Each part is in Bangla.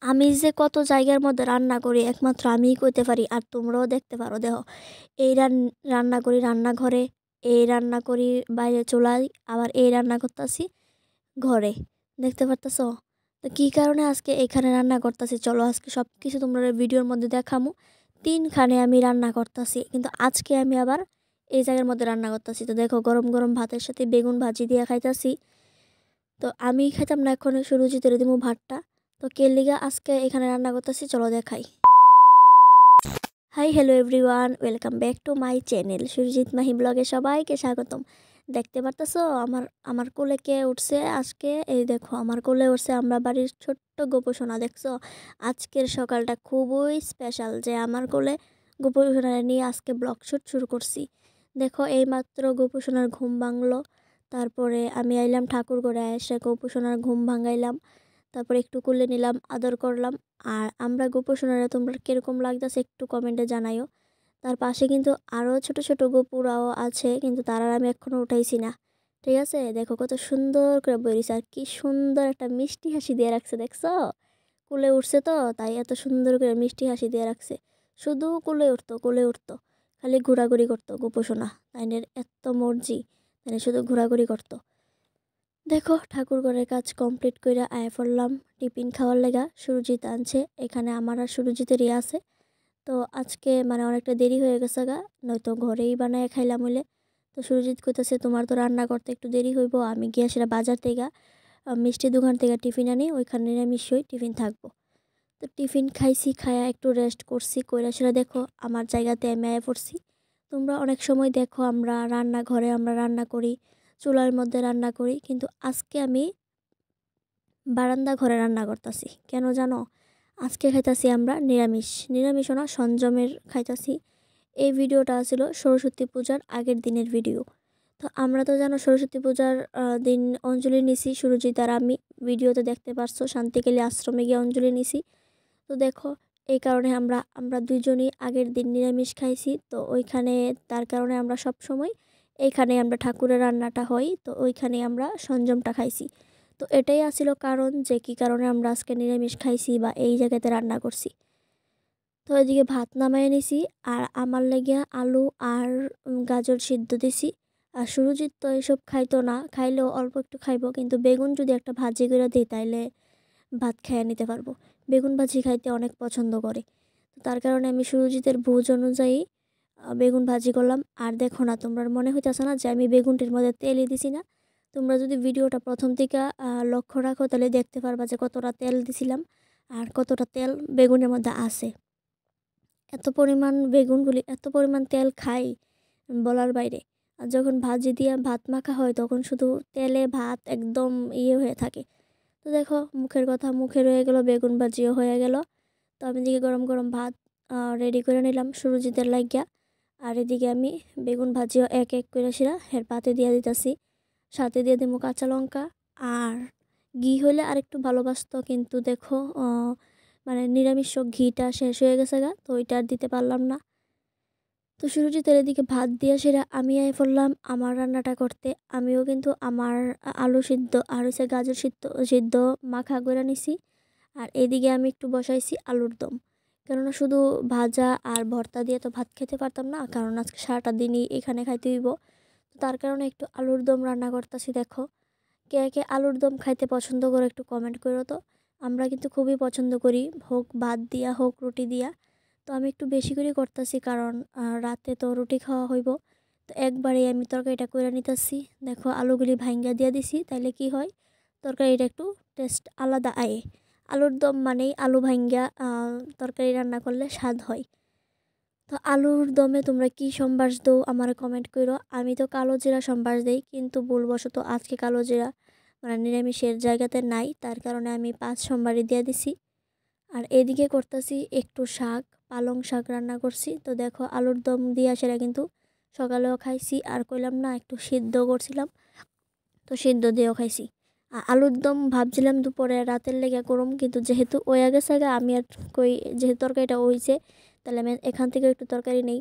আমি যে কত জায়গার মধ্যে রান্না করি একমাত্র আমিই কইতে পারি, আর তোমরাও দেখতে পারো। দেখো, এই রান্না করি রান্নাঘরে, এই রান্না করি বাইরে চুলায়, আবার এই রান্না করতেছি ঘরে। দেখতে পারতেছো? তো কি কারণে আজকে এখানে রান্না করতেছি, চলো আজকে সব কিছু তোমরা ভিডিওর মধ্যে দেখামু। তিনখানে আমি রান্না করতেছি, কিন্তু আজকে আমি আবার এই জায়গার মধ্যে রান্না করতেছি। তো দেখো, গরম গরম ভাতের সাথে বেগুন ভাজি দিয়ে খাইতাছি। তো আমি খাইতাম না, এখন সুরুচি তেরে দিমু ভাতটা। তো কে লিগা আজকে এখানে রান্না করতেছি চলো দেখাই। Hi hello everyone, welcome back to my channel Surajit Mahi ব্লগে সবাইকে স্বাগতম। দেখতে পারতেছো আমার আমার কোলে কে উঠছে আজকে? এই দেখো, আমার কোলে উঠছে আমরা বাড়ির ছোট্ট গোপসোনা। দেখছো, আজকের সকালটা খুবই স্পেশাল যে আমার কোলে গোপসোনা নিয়ে আজকে ব্লগ শ্যুট শুরু করছি। দেখো, এইমাত্র গোপসোনার ঘুম ভাঙলো। তারপরে আমি আইলাম ঠাকুর ঘরে, এসে গোপসোনার ঘুম ভাঙাইলাম। তারপরে একটু কোলে নিলাম, আদর করলাম। আর আমরা গোপসোনারা তোমরা কিরকম লাগতেছে একটু কমেন্টে জানাইও। তার পাশে কিন্তু আরও ছোট ছোট গোপুরাও আছে, কিন্তু তারা আমি এখনও উঠাইছি না। ঠিক আছে, দেখো কত সুন্দর করে বইরিছে, আর কি সুন্দর একটা মিষ্টি হাসি দিয়ে রাখছে। দেখছো, কুলে উঠছে তো তাই এত সুন্দর করে মিষ্টি হাসি দিয়ে রাখছে। শুধু কুলে উঠতো কুলে উঠতো, খালি ঘোরাঘুরি করতো গোপসোনা। তাইনের এত মর্জি, তাই শুধু ঘোরাঘুরি করতো। দেখো, ঠাকুর ঘরের কাজ কমপ্লিট করে আয়া পড়লাম টিফিন খাওয়ার লেগা। সুরজিৎ আনছে, এখানে আমার আর সুরজিতেরই আছে। তো আজকে মানে অনেকটা দেরি হয়ে গেছে গা, নয়তো ঘরেই বানায় খাইলাম হইলে। তো সুরজিৎ কইতাছে তোমার তো রান্না করতে একটু দেরি হইব, আমি গিয়ে সেটা বাজার থেকে মিষ্টি দোকান থেকে টিফিন আনি, ওইখানে নিরামিষই টিফিন থাকবো। তো টিফিন খাইছি, খায়া একটু রেস্ট করছি, কইরা সেটা দেখো আমার জায়গাতে আমি আয়া পড়ছি। তোমরা অনেক সময় দেখো আমরা রান্নাঘরে আমরা রান্না করি, চুলার মধ্যে রান্না করি, কিন্তু আজকে আমি বারান্দা ঘরে রান্না করতেছি। কেন জানো? আজকে খাইতাছি আমরা নিরামিষ। নিরামিষও না, সংযমের খাইতাছি। এই ভিডিওটা ছিল সরস্বতী পূজার আগের দিনের ভিডিও। তো আমরা তো জানো সরস্বতী পূজার দিন অঞ্জলি নিছি সুরজিৎ আর আমি। ভিডিওতে দেখতে পারছো, শান্তিকেলী আশ্রমে গিয়ে অঞ্জলি নিছি। তো দেখো, এই কারণে আমরা আমরা দুইজনই আগের দিন নিরামিষ খাইছি। তো ওইখানে তার কারণে আমরা সব সময় এইখানে আমরা ঠাকুরের রান্নাটা হয়, তো ওইখানে আমরা সংযমটা খাইছি। তো এটাই আসছিল কারণ যে কি কারণে আমরা আজকে নিরামিষ খাইছি বা এই জায়গাতে রান্না করছি। তো এদিকে ভাত নামায় নিছি, আর আমার লেগিয়া আলু আর গাজর সিদ্ধ দিছি। আর সুরজিৎ তো এসব খাইতো না, খাইলেও অল্প একটু খাইবো, কিন্তু বেগুন যদি একটা ভাজি করে দিই তাইলে ভাত খেয়ে নিতে পারবো। বেগুন ভাজি খাইতে অনেক পছন্দ করে। তো তার কারণে আমি সুরজিতের ভোজ অনুযায়ী বেগুন ভাজি করলাম। আর দেখো না, তোমরা মনে হইতেছে না যে আমি বেগুনটির মধ্যে তেলই দিছি না? তোমরা যদি ভিডিওটা প্রথম থেকে লক্ষ্য রাখো তাহলে দেখতে পারবা যে কতটা তেল দিছিলাম আর কতটা তেল বেগুনের মধ্যে আছে। এত পরিমাণ বেগুনগুলি এত পরিমাণ তেল খাই বলার বাইরে। আর যখন ভাজি দিয়ে ভাত মাখা হয় তখন শুধু তেলে ভাত একদম ইয়ে হয়ে থাকে। তো দেখো, মুখের কথা মুখে রয়ে গেল, বেগুন ভাজিও হয়ে গেল। তো আমি এদিকে গরম গরম ভাত রেডি করে নিলাম সুরজিতের লাগিয়া। আর এদিকে আমি বেগুন ভাজিও এক এক করে সেরা এর পাতে দিয়ে দিতেছি। সাথে দিয়ে দেবো কাঁচা লঙ্কা। আর ঘি হলে আর একটু ভালোবাসতো, কিন্তু দেখো মানে নিরামিষ ঘিটা শেষ হয়ে গেছে গা, তো ওইটা আর দিতে পারলাম না। তো সুরজিতের এদিকে ভাত দিয়ে সেরা আমি আই পড়লাম আমার রান্নাটা করতে। আমিও কিন্তু আমার আলু সিদ্ধ আর হচ্ছে গাজর সিদ্ধ সিদ্ধ মাখা করে নিছি। আর এদিকে আমি একটু বসাইছি আলুর দম। কেননা শুধু ভাজা আর ভর্তা দিয়ে তো ভাত খেতে পারতাম না, কারণ আজকে সারাটা দিনই এখানে খাইতে হইব। তো তার কারণে একটু আলুর দম রান্না করতেছি। দেখো, কে কে আলুর দম খাইতে পছন্দ করে একটু কমেন্ট করো তো। আমরা কিন্তু খুবই পছন্দ করি, হোক ভাত দিয়া হোক রুটি দিয়া। তো আমি একটু বেশি করে করতেছি, কারণ রাতে তো রুটি খাওয়া হইব। তো একবারে আমি তরকারিটা করে নিতেছি। দেখো, আলুগুলি ভাঙ্গা দিয়ে দিছি, তাইলে কি হয়, তরকারিটা একটু টেস্ট আলাদা আয়। আলুর দম মানেই আলু ভাঙ্গা তরকারি রান্না করলে স্বাদ হয়। তো আলুর দমে তোমরা কি সম্বাস দো আমার কমেন্ট করো। আমি তো কালো জিরা সম্বাস দেই, কিন্তু ভুলবশত আজকে কালো জিরা মানে নিরামিষের জায়গাতে নাই, তার কারণে আমি 5 সোমবারই দিয়ে দিছি। আর এদিকে করতেছি একটু শাক, পালং শাক রান্না করছি। তো দেখো, আলুর দম দিয়ে সেটা কিন্তু সকালেও খাইছি, আর কইলাম না একটু সিদ্ধ করছিলাম, তো সিদ্ধ দিয়েও খাইছি। আর আলুর দম ভাবছিলাম দুপুরে রাতের লেগে করম, কিন্তু যেহেতু ওয়া গেছে গা, আমি আর কই যেহেতু তরকারিটা হইছে তাহলে আমি এখান থেকে একটু তরকারি নেই।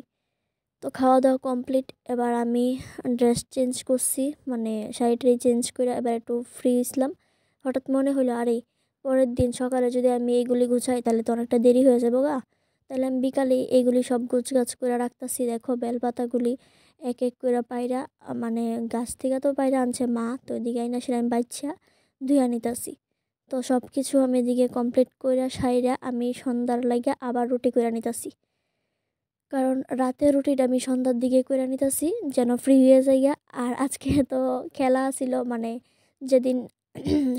তো খাওয়া দাওয়া কমপ্লিট, এবার আমি ড্রেস চেঞ্জ করছি, মানে শাড়িটাই চেঞ্জ করে এবার একটু ফ্রি ছিলাম। হঠাৎ মনে হলো আরে পরের দিন সকালে যদি আমি এইগুলি গুছাই তাহলে তো অনেকটা দেরি হয়ে যাবো গা। তাহলে আমি বিকালে এইগুলি সব গুছগাছ করে রাখতাছি। দেখো বেলপাতাগুলি এক এক করে পায়রা মানে গাছ থেকে তো পায়রা আনছে মা, তো এদিকে আইনা সেটা আমি বাচ্চা ধুইয়া নিতাছি। তো সব কিছু আমি এদিকে কমপ্লিট কইরা সাইরা আমি সন্ধ্যার লাগা আবার রুটি কইরা নিতাছি, কারণ রাতের রুটিটা আমি সন্ধ্যার দিকে কইরা নিতাছি যেন ফ্রি হয়ে যাইয়া। আর আজকে তো খেলা ছিল, মানে যেদিন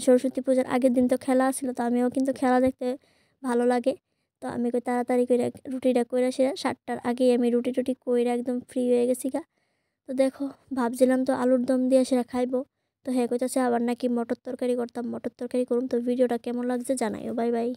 সরস্বতী পূজার আগের দিন তো খেলা ছিল, তো আমিও কিন্তু খেলা দেখতে ভালো লাগে। তো আমি কই তাড়াতাড়ি করে রুটিটা কইরা সেরা 7টার আগেই আমি রুটি টুটি কইরা একদম ফ্রি হয়ে গেছি গা। তো দেখো ভাবছিলাম তো আলুর দম দিয়ে সেরা খাইবো, তো হ্যাঁ কইতাছে আবার নাকি মটর তরকারি করতাম, মটর তরকারি করুন। তো ভিডিওটা কেমন লাগছে জানাইও। Bye bye.